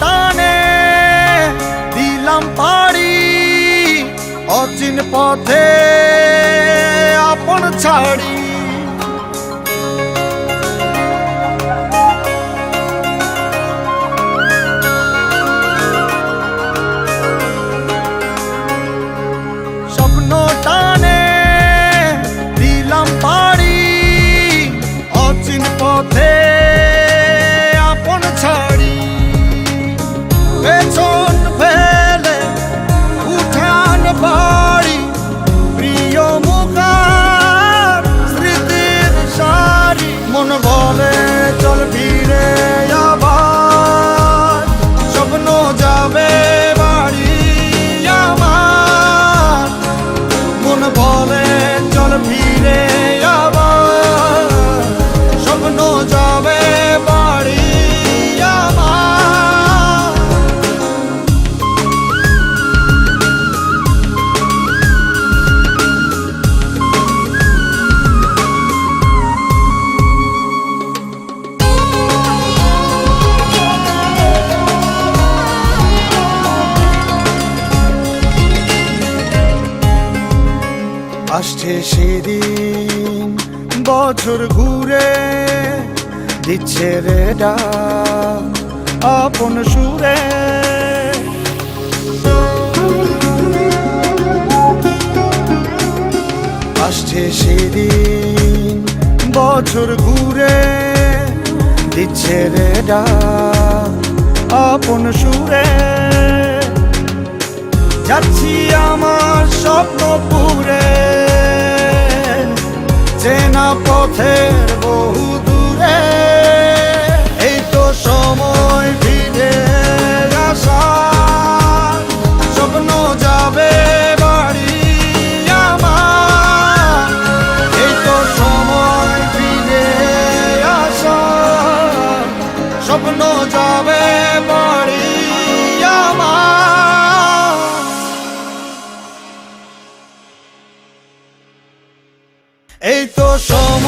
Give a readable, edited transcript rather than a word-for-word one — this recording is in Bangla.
টানে দিলাম পাড়ি অচিন পথে আপন ছাড়ি। স্বপ্ন টানে দিলাম পাড়ি অচিন পথে আপন ছাড়ি। পেছন ফেলে উঠান বাড়ি প্রিয় মুখার স্মৃতির সারি। মন বলে চল ফিরে আবার স্বপ্ন যাবে বাড়ি আমার। মন বলে চল ফিরে আবার স্বপ্ন যাবে বাড়ি আমার। আসছে সেদিন বছর ঘুরে দিচ্ছে রে ডাক আপন সুরে। আসছে সেদিন বছর ঘুরে দিচ্ছে রে ডাক আপন সুরে। যাচ্ছি আমার স্বপ্ন পুরে চেনা পথের বহু দূরে। এই তো সময় ফিরে আসার স্বপ্ন যাবে বাড়ি আমার। এই তো সময় ফিরে আসার স্বপ্ন যাবে বাড়ি আমার। এই তো সময়